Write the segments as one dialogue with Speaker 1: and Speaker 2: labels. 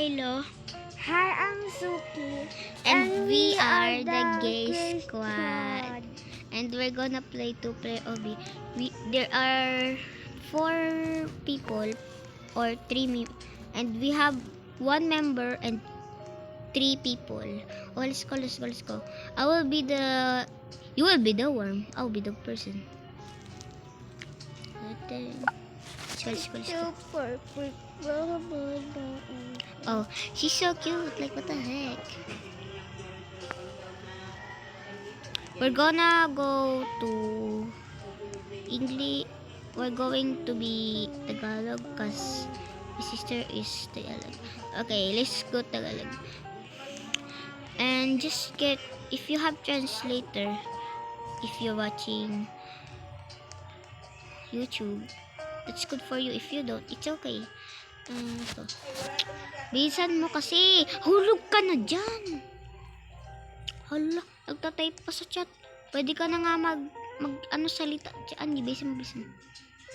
Speaker 1: Milo.
Speaker 2: Hi, I'm Suki.
Speaker 1: And we are the Gay Squad. And we're gonna play 2-player OB. There are 4 people or 3 and we have 1 member and 3 people. Oh, let's go. I will be the... You will be the worm. I'll be the person. Let's go.
Speaker 2: Super quick.
Speaker 1: Oh, she's so cute. Like, what the heck? We're gonna go to English. We're going to be Tagalog because my sister is Tagalog. Okay, let's go Tagalog. And just get, if you have translator, if you're watching YouTube, that's good for you. If you don't, it's okay. So, bilisan mo kasi. Hulog ka na dyan. Hala, nagtatype pa sa chat. Pwede ka na nga mag salita dyan. Bilisan mo.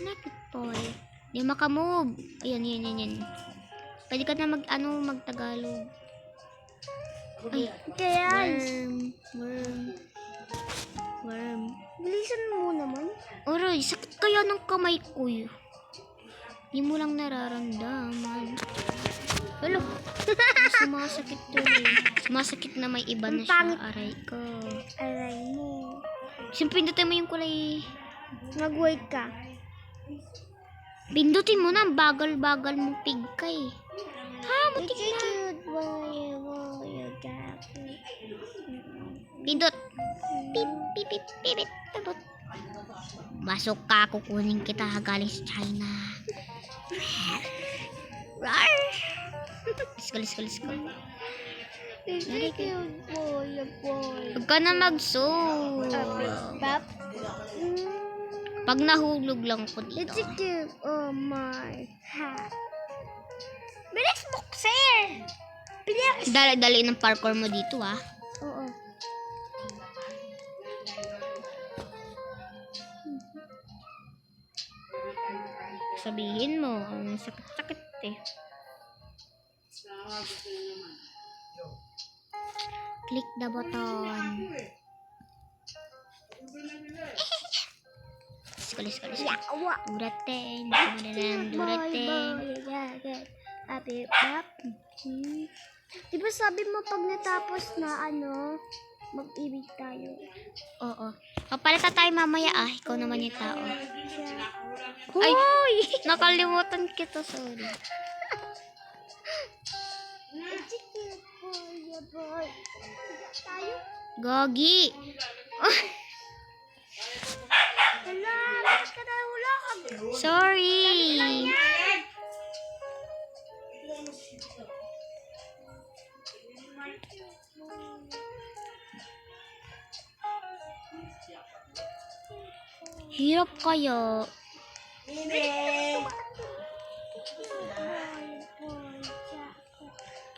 Speaker 1: Napit po eh. Di makamove. Ayan. Pwede ka na magtagalog. Ay, worm.
Speaker 2: Bilisan mo naman.
Speaker 1: Aray, sakit kaya ng kamay ko yun. Di mo lang nararamdaman. Hello. Sumasakit to eh. Sumasakit na may iba na siya. Aray ko.
Speaker 2: Aray mo.
Speaker 1: Siyempre, pindutin mo yung kulay.
Speaker 2: Mag-wait ka.
Speaker 1: Pindutin mo na. Bagal-bagal mong pigkay. Ha, mutik na.
Speaker 2: Cute boy.
Speaker 1: Pindot. Pip. Pindot. Masok ka. Kukunin kita galing sa China. Rar. Let's go.
Speaker 2: Cute boy.
Speaker 1: Huwag ka na mag-so. Pag nahulog lang ko dito.
Speaker 2: It's a cute. Oh my hat. Bilis boxer. Bilis.
Speaker 1: Dali ng parkour mo dito ah.
Speaker 2: Oo.
Speaker 1: Sabihin mo, ang sakit eh. Click the button. Let's go. Duratin.
Speaker 2: Diba sabi mo pag natapos na mag-ibig tayo?
Speaker 1: Oo. Papalita tayo mamaya ah. Ikaw naman yung tao. Ay, nakalimutan kita. Sorry.
Speaker 2: Boy. Tayo?
Speaker 1: Gogi.
Speaker 2: Wala, bakit ka na wala ka?
Speaker 1: Sorry. Hirap kaya.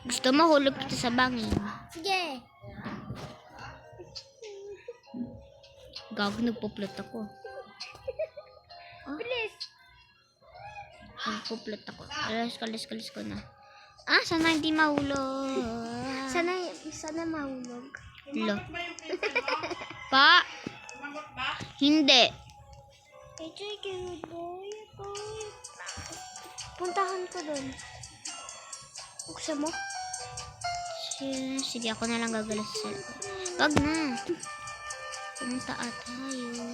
Speaker 1: Gusto mo hulog kita sa bangin?
Speaker 2: Sige.
Speaker 1: Gago, nagpo-plot ako.
Speaker 2: Bilis.
Speaker 1: Nagpo-plot ako. Alas ko na. Sana hindi mahulog.
Speaker 2: Sana mahulog.
Speaker 1: Lo. Pa. Hindi.
Speaker 2: Cute boy. Puntahan ko doon. Buksan mo?
Speaker 1: Sige, ako na lang gagalas sa cellphone. Wag na. Pumunta tayo.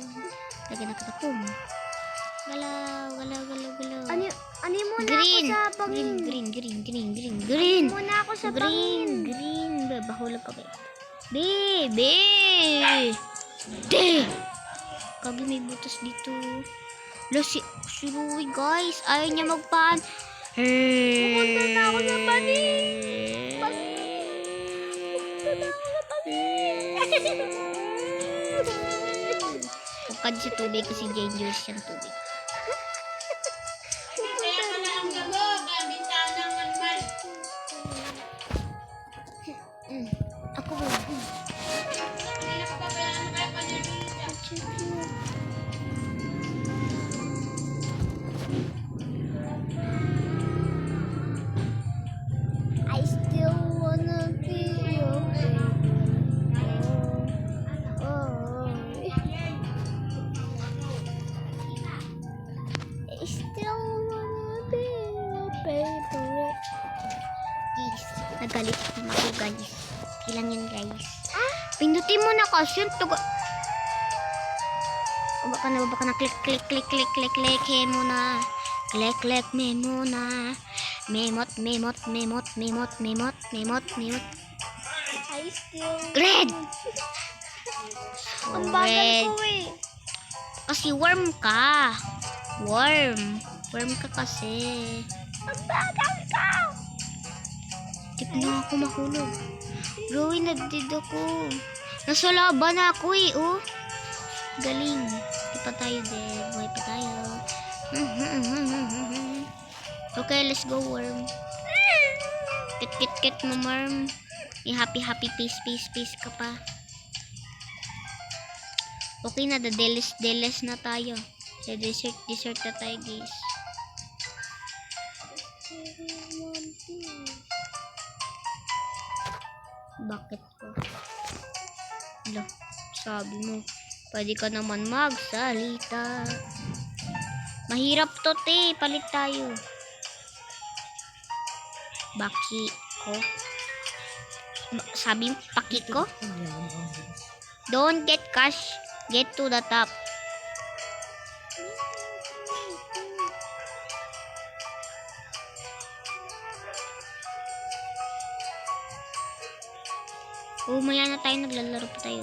Speaker 1: Lagyan na kita. Pum. Galaw.
Speaker 2: Ano muna
Speaker 1: Green.
Speaker 2: ako sa bangin?
Speaker 1: Green.
Speaker 2: Muna ako sa bangin.
Speaker 1: Green. Bahulog ka ba? Baby. Kagi may butas dito. Si Rui guys. Ayaw niya magpan.
Speaker 2: Pupunta na ako sa bangin.
Speaker 1: Pagkad sa tubig kasi dangerous yung tubig. Ako ba?
Speaker 2: favorite.
Speaker 1: Guys, nagalit naman ako guys. Ilang yun guys. Pindutin mo na kasi yung tuga. Baka na click. He muna. Click me muna. Memot.
Speaker 2: I still...
Speaker 1: Red!
Speaker 2: Ang bagal
Speaker 1: Red.
Speaker 2: ko eh.
Speaker 1: Kasi worm ka. Worm ka kasi.
Speaker 2: Ang bagal ka!
Speaker 1: Tip na ako mahulog. Rowan, nagdid ako. Nasa laban ako eh, oh. Galing. Di pa tayo dead. Buhay pa tayo. Okay, let's go, worm. Kit mo, worm. Happy, peace ka pa. Okay na, deles na tayo. Sa dessert na tayo, guys. Bakit ko? Hala, sabi mo, pwede ka naman magsalita. Mahirap to, te. Palit tayo. Baki ko. Sabi mo, paki ko? Don't get cash. Get to the top. Oh, maya na tayo. Naglalaro pa tayo.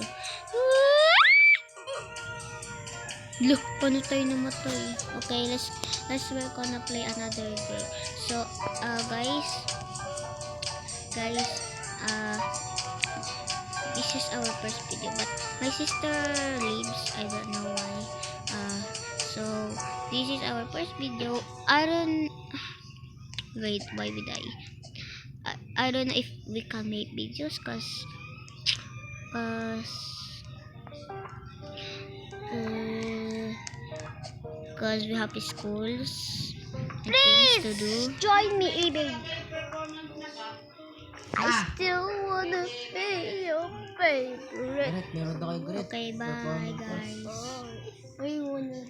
Speaker 1: Look, paano tayo namatay? Okay, let's we're gonna play another game. So, guys, this is our first video, but my sister leaves. I don't know why. So this is our first video. Wait, why would I don't know if we can make videos cause we have schools and things to do.
Speaker 2: Join me, eBay. I still wanna be your favorite.
Speaker 3: Meron na kayo, Gret.
Speaker 1: Okay, bye guys.
Speaker 2: I wanna